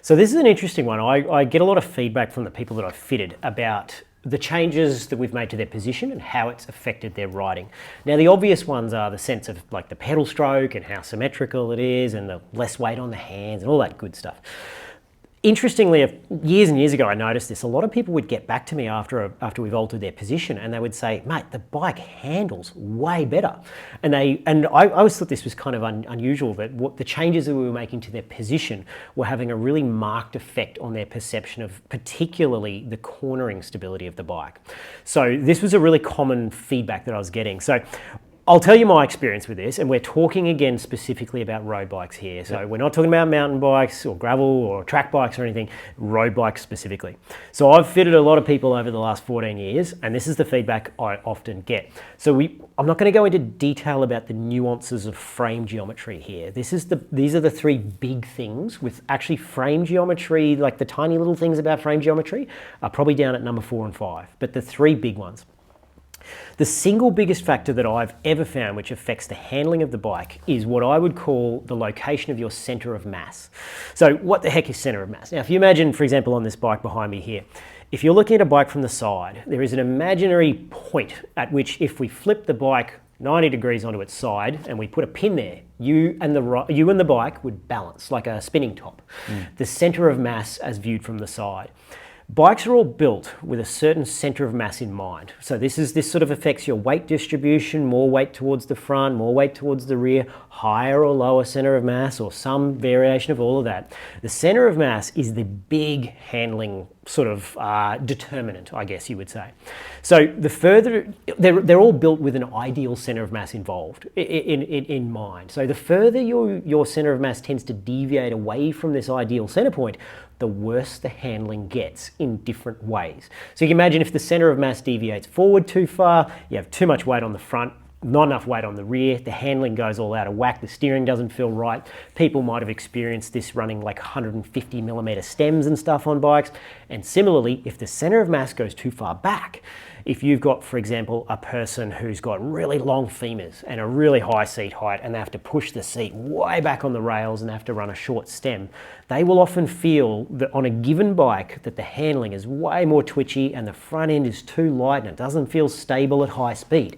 So this is an interesting one. I get a lot of feedback from the people that I've fitted about the changes that we've made to their position and how it's affected their riding. Now the obvious ones are the sense of like the pedal stroke and how symmetrical it is and the less weight on the hands and all that good stuff. Interestingly, years and years ago, I noticed this. A lot of people would get back to me after we've altered their position, and they would say, "Mate, the bike handles way better." And I always thought this was kind of unusual, that what the changes that we were making to their position were having a really marked effect on their perception of particularly the cornering stability of the bike. So this was a really common feedback that I was getting. So I'll tell you my experience with this, and we're talking again specifically about road bikes here. So we're not talking about mountain bikes or gravel or track bikes or anything, road bikes specifically. So I've fitted a lot of people over the last 14 years, and this is the feedback I often get. So I'm not going to go into detail about the nuances of frame geometry here. These are the three big things with actually frame geometry, like the tiny little things about frame geometry, are probably down at number 4 and 5, but the three big ones. The single biggest factor that I've ever found which affects the handling of the bike is what I would call the location of your center of mass. So what the heck is center of mass? Now, if you imagine, for example, on this bike behind me here, if you're looking at a bike from the side, there is an imaginary point at which if we flip the bike 90 degrees onto its side and we put a pin there, you and the bike would balance like a spinning top. The center of mass as viewed from the side. Bikes are all built with a certain center of mass in mind. So this sort of affects your weight distribution, more weight towards the front, more weight towards the rear, higher or lower center of mass, or some variation of all of that. The center of mass is the big handling sort of determinant, I guess you would say. So the further, they're all built with an ideal center of mass involved in mind. So the further your center of mass tends to deviate away from this ideal center point, the worse the handling gets in different ways. So you can imagine if the center of mass deviates forward too far, you have too much weight on the front, not enough weight on the rear, the handling goes all out of whack, the steering doesn't feel right. People might have experienced this running like 150 millimeter stems and stuff on bikes. And similarly, if the center of mass goes too far back, if you've got, for example, a person who's got really long femurs and a really high seat height and they have to push the seat way back on the rails and have to run a short stem, they will often feel that on a given bike that the handling is way more twitchy and the front end is too light and it doesn't feel stable at high speed.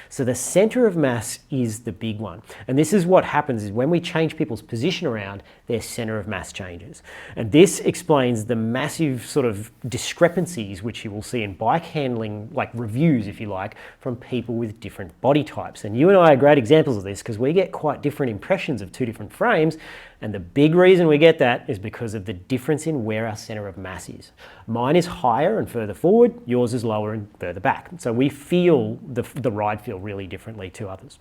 So the center of mass is the big one. And this is what happens is when we change people's position around, their center of mass changes. And this explains the massive sort of discrepancies which you will see in bike handling, like reviews, if you like, from people with different body types. And you and I are great examples of this because we get quite different impressions of two different frames. And the big reason we get that is because of the difference in where our center of mass is. Mine is higher and further forward, yours is lower and further back. So we feel the ride feel really differently to others.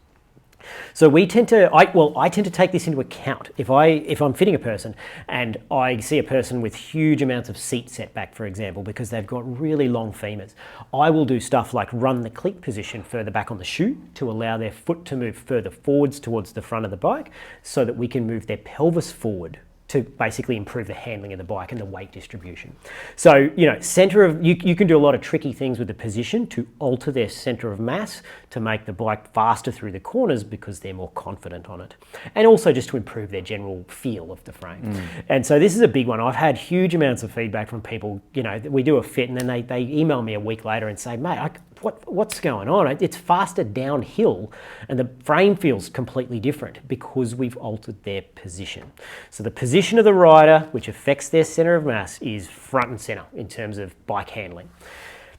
So I tend to take this into account. If I'm fitting a person and I see a person with huge amounts of seat setback, for example, because they've got really long femurs, I will do stuff like run the cleat position further back on the shoe to allow their foot to move further forwards towards the front of the bike so that we can move their pelvis forward to basically improve the handling of the bike and the weight distribution. So, you can do a lot of tricky things with the position to alter their center of mass to make the bike faster through the corners because they're more confident on it. And also just to improve their general feel of the frame. And so this is a big one. I've had huge amounts of feedback from people, we do a fit and then they email me a week later and say, mate, what's going on? It's faster downhill and the frame feels completely different because we've altered their position. So the position of the rider, which affects their center of mass, is front and center in terms of bike handling.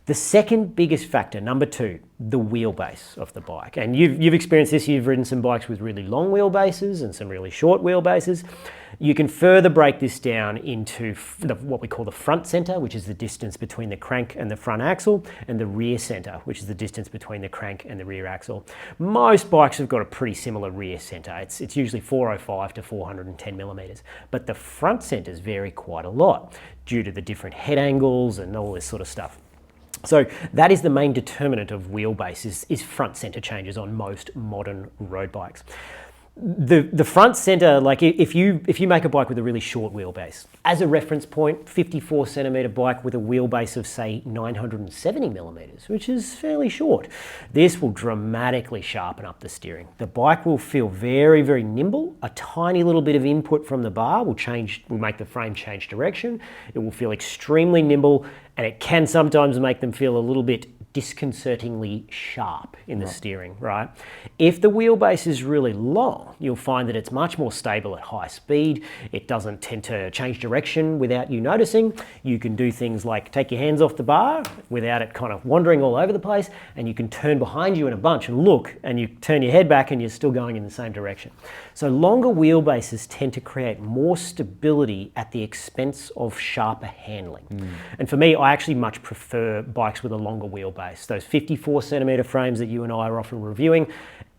The second biggest factor, number 2, the wheelbase of the bike. And you've experienced this, you've ridden some bikes with really long wheelbases and some really short wheelbases. You can further break this down into what we call the front center, which is the distance between the crank and the front axle, and the rear center, which is the distance between the crank and the rear axle. Most bikes have got a pretty similar rear center. It's usually 405 to 410 millimeters, but the front centers vary quite a lot due to the different head angles and all this sort of stuff. So that is the main determinant of wheelbase is front center changes on most modern road bikes. The front center, like if you make a bike with a really short wheelbase, as a reference point, 54 centimeter bike with a wheelbase of say 970 millimeters, which is fairly short, this will dramatically sharpen up the steering. The bike will feel very, very nimble. A tiny little bit of input from the bar will make the frame change direction. It will feel extremely nimble, and it can sometimes make them feel a little bit disconcertingly sharp in the steering, right? If the wheelbase is really long, you'll find that it's much more stable at high speed. It doesn't tend to change direction without you noticing. You can do things like take your hands off the bar without it kind of wandering all over the place, and you can turn behind you in a bunch and look, and you turn your head back and you're still going in the same direction. So longer wheelbases tend to create more stability at the expense of sharper handling. And for me, I actually much prefer bikes with a longer wheelbase. Those 54 centimeter frames that you and I are often reviewing,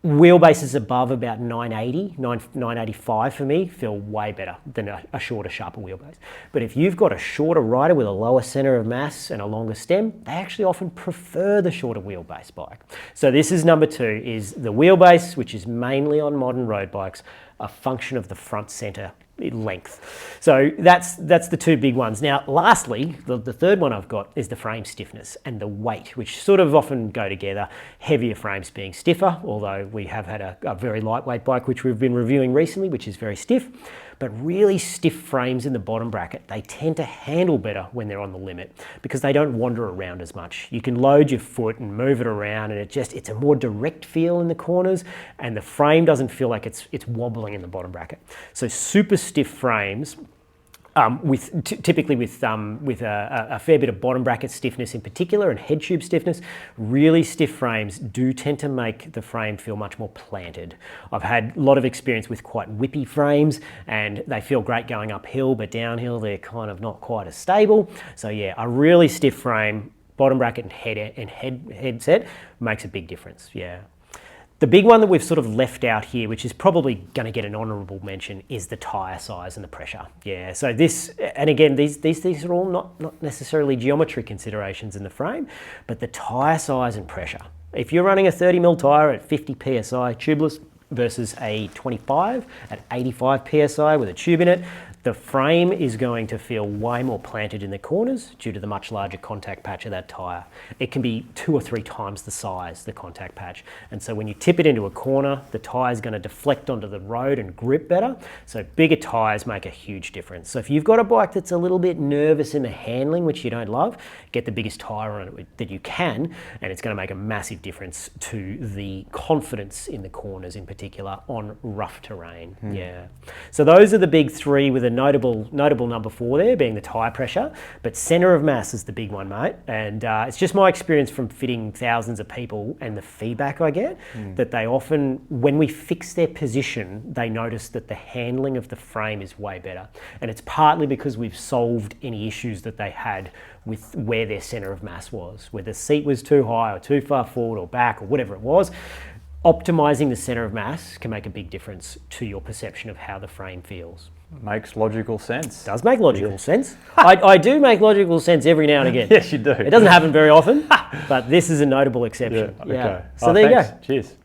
wheelbases above about 985 for me feel way better than a shorter, sharper wheelbase. But if you've got a shorter rider with a lower center of mass and a longer stem, they actually often prefer the shorter wheelbase bike. So this is number 2, is the wheelbase, which is mainly on modern road bikes, a function of the front center length. So that's the 2 big ones. Now, lastly, the third one I've got is the frame stiffness and the weight, which sort of often go together. Heavier frames being stiffer, although we have had a very lightweight bike which we've been reviewing recently, which is very stiff. But really stiff frames in the bottom bracket, they tend to handle better when they're on the limit because they don't wander around as much. You can load your foot and move it around, and it's a more direct feel in the corners, and the frame doesn't feel like it's wobbling in the bottom bracket. So super stiff frames, typically with a fair bit of bottom bracket stiffness in particular and head tube stiffness, really stiff frames do tend to make the frame feel much more planted. I've had a lot of experience with quite whippy frames, and they feel great going uphill, but downhill they're kind of not quite as stable. So yeah, a really stiff frame, bottom bracket and headset makes a big difference, yeah. The big one that we've sort of left out here, which is probably going to get an honourable mention, is the tyre size and the pressure. Yeah, so this, and again, these things are all not necessarily geometry considerations in the frame, but the tyre size and pressure. If you're running a 30mm tyre at 50 psi tubeless versus a 25 at 85 psi with a tube in it, the frame is going to feel way more planted in the corners due to the much larger contact patch of that tyre. It can be 2 or 3 times the size, the contact patch. And so when you tip it into a corner, the tyre is going to deflect onto the road and grip better. So bigger tyres make a huge difference. So if you've got a bike that's a little bit nervous in the handling, which you don't love, get the biggest tyre on it that you can, and it's going to make a massive difference to the confidence in the corners in particular on rough terrain. Yeah. So those are the big 3 with a notable number 4 there being the tyre pressure, but centre of mass is the big one, mate. And it's just my experience from fitting thousands of people and the feedback I get that they often, when we fix their position, they notice that the handling of the frame is way better. And it's partly because we've solved any issues that they had with where their centre of mass was, where the seat was too high or too far forward or back or whatever it was. Optimising the centre of mass can make a big difference to your perception of how the frame feels. Makes logical sense. Does make logical sense. I do make logical sense every now and again. Yes, you do. It doesn't happen very often, but this is a notable exception. Yeah, okay. So there you go. Cheers.